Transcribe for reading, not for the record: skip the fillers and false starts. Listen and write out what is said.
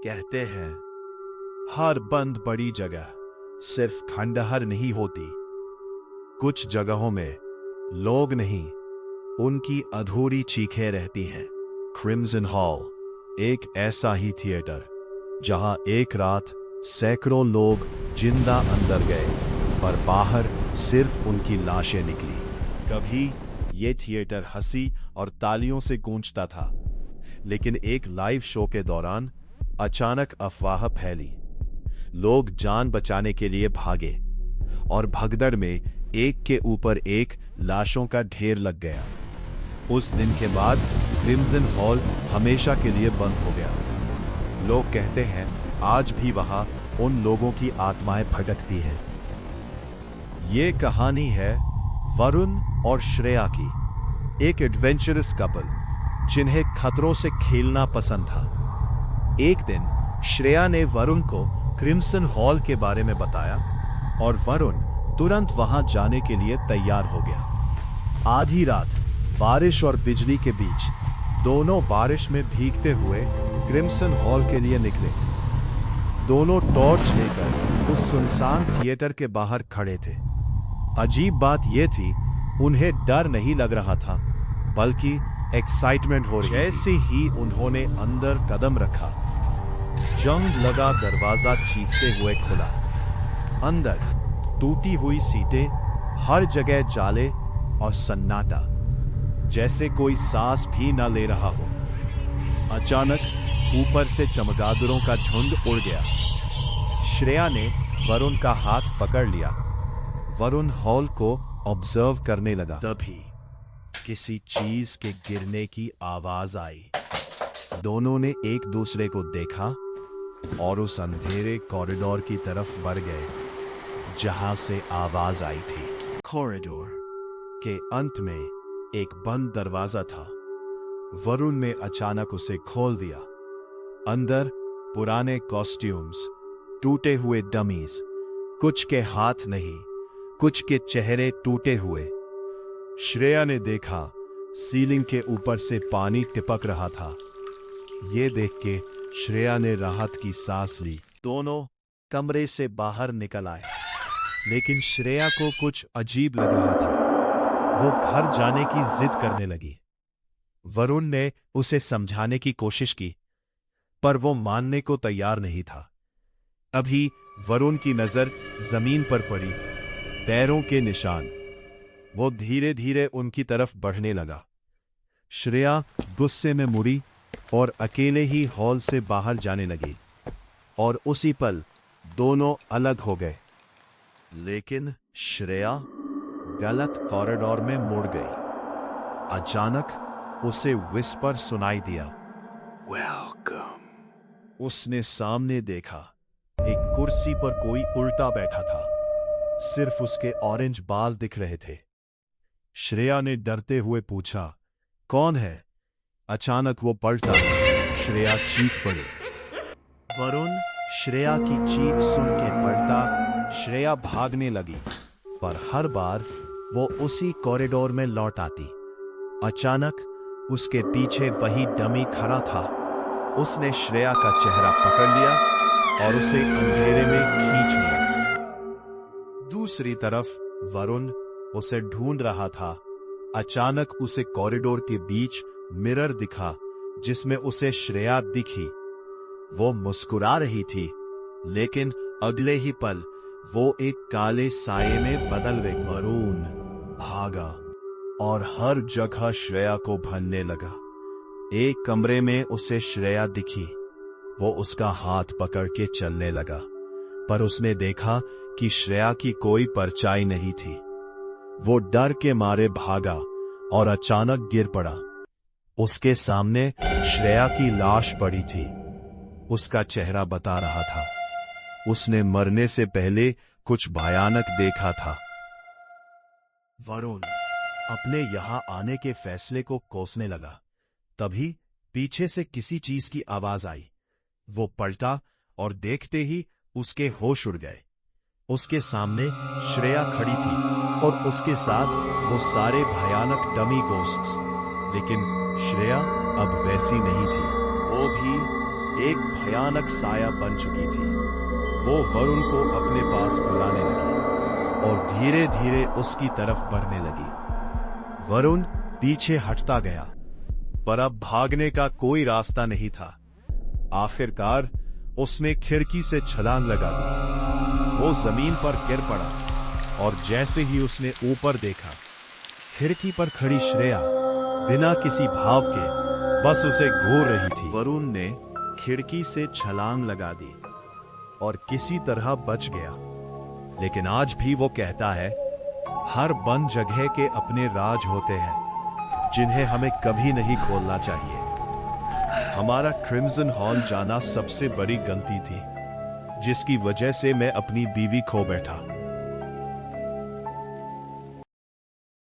कहते हैं हर बंद बड़ी जगह सिर्फ खंडहर नहीं होती। कुछ जगहों में लोग नहीं, उनकी अधूरी चीखें रहती हैं। क्रिम्सन हॉल एक ऐसा ही थिएटर जहां एक रात सैकड़ों लोग जिंदा अंदर गए, पर बाहर सिर्फ उनकी लाशें निकली। कभी ये थिएटर हंसी और तालियों से गूंजता था, लेकिन एक लाइव शो के दौरान अचानक अफवाह फैली। लोग जान बचाने के लिए भागे और भगदड़ में एक के ऊपर एक लाशों का ढेर लग गया। उस दिन के बाद क्रिम्सन हॉल हमेशा के लिए बंद हो गया। लोग कहते हैं आज भी वहां उन लोगों की आत्माएं भटकती हैं। ये कहानी है वरुण और श्रेया की, एक एडवेंचरस कपल जिन्हें खतरों से खेलना पसंद था। एक दिन श्रेया ने वरुण को क्रिम्सन हॉल के बारे में बताया और वरुण तुरंत वहां जाने के लिए तैयार हो गया। आधी रात बारिश और बिजली के बीच दोनों बारिश में भीगते हुए क्रिम्सन हॉल के लिए निकले। दोनों टॉर्च लेकर उस सुनसान थिएटर के बाहर खड़े थे। अजीब बात यह थी, उन्हें डर नहीं लग रहा था, बल्कि एक्साइटमेंट हो रही थी। जैसे ही उन्होंने अंदर कदम रखा, जंग लगा दरवाजा चीखते हुए खुला। अंदर टूटी हुई सीटें, हर जगह जाले और सन्नाटा, जैसे कोई सांस भी न ले रहा हो। अचानक ऊपर से चमगादड़ों का झुंड उड़ गया। श्रेया ने वरुण का हाथ पकड़ लिया। वरुण हॉल को ऑब्जर्व करने लगा। तभी किसी चीज के गिरने की आवाज आई। दोनों ने एक दूसरे को देखा और उस अंधेरे कॉरिडोर की तरफ बढ़ गए जहां से आवाज आई थी। कॉरिडोर के अंत में एक बंद दरवाजा था। वरुण ने अचानक उसे खोल दिया। अंदर पुराने कॉस्ट्यूम्स, टूटे हुए डमीज, कुछ के हाथ नहीं, कुछ के चेहरे टूटे हुए। श्रेया ने देखा सीलिंग के ऊपर से पानी टिपक रहा था। ये देख के श्रेया ने राहत की सांस ली। दोनों कमरे से बाहर निकल आए, लेकिन श्रेया को कुछ अजीब लग रहा था। वो घर जाने की जिद करने लगी। वरुण ने उसे समझाने की कोशिश की, पर वो मानने को तैयार नहीं था। अभी वरुण की नजर जमीन पर पड़ी, पैरों के निशान। वो धीरे धीरे उनकी तरफ बढ़ने लगा। श्रेया गुस्से में मुड़ी और अकेले ही हॉल से बाहर जाने लगी, और उसी पल दोनों अलग हो गए। लेकिन श्रेया गलत कॉरिडोर में मुड़ गई। अचानक उसे विस्पर सुनाई दिया, वेलकम। उसने सामने देखा, एक कुर्सी पर कोई उल्टा बैठा था। सिर्फ उसके ऑरेंज बाल दिख रहे थे। श्रेया ने डरते हुए पूछा, कौन है? अचानक वो पलटा। श्रेया चीख पड़ी। वरुण श्रेया की चीख सुन के पलटा। श्रेया भागने लगी, पर हर बार वो उसी कॉरिडोर में लौट आती। अचानक उसके पीछे वही डमी खड़ा था। उसने श्रेया का चेहरा पकड़ लिया और उसे अंधेरे में खींच लिया। दूसरी तरफ वरुण उसे ढूंढ रहा था। अचानक उसे कॉरिडोर के बीच मिरर दिखा, जिसमें उसे श्रेया दिखी। वो मुस्कुरा रही थी, लेकिन अगले ही पल वो एक काले साये में बदल गई। वरुण भागा और हर जगह श्रेया को भनने लगा। एक कमरे में उसे श्रेया दिखी। वो उसका हाथ पकड़ के चलने लगा, पर उसने देखा कि श्रेया की कोई परछाई नहीं थी। वो डर के मारे भागा और अचानक गिर पड़ा। उसके सामने श्रेया की लाश पड़ी थी। उसका चेहरा बता रहा था उसने मरने से पहले कुछ भयानक देखा था। वरुण अपने यहां आने के फैसले को कोसने लगा। तभी पीछे से किसी चीज की आवाज आई। वो पलटा और देखते ही उसके होश उड़ गए। उसके सामने श्रेया खड़ी थी और उसके साथ वो सारे भयानक डमी गोस्ट्स। लेकिन श्रेया अब वैसी नहीं थी। वो भी एक भयानक साया बन चुकी थी। वो वरुण को अपने पास बुलाने लगी और धीरे धीरे उसकी तरफ बढ़ने लगी। वरुण पीछे हटता गया, पर अब भागने का कोई रास्ता नहीं था। आखिरकार उसने खिड़की से छलांग लगा दी। वो जमीन पर गिर पड़ा और जैसे ही उसने ऊपर देखा, खिड़की पर खड़ी श्रेया बिना किसी भाव के बस उसे घूर रही थी। वरुण ने खिड़की से छलांग लगा दी और किसी तरह बच गया। लेकिन आज भी वो कहता है, हर बंद जगह के अपने राज होते हैं जिन्हें हमें कभी नहीं खोलना चाहिए। हमारा क्रिम्सन हॉल जाना सबसे बड़ी गलती थी, जिसकी वजह से मैं अपनी बीवी खो बैठा।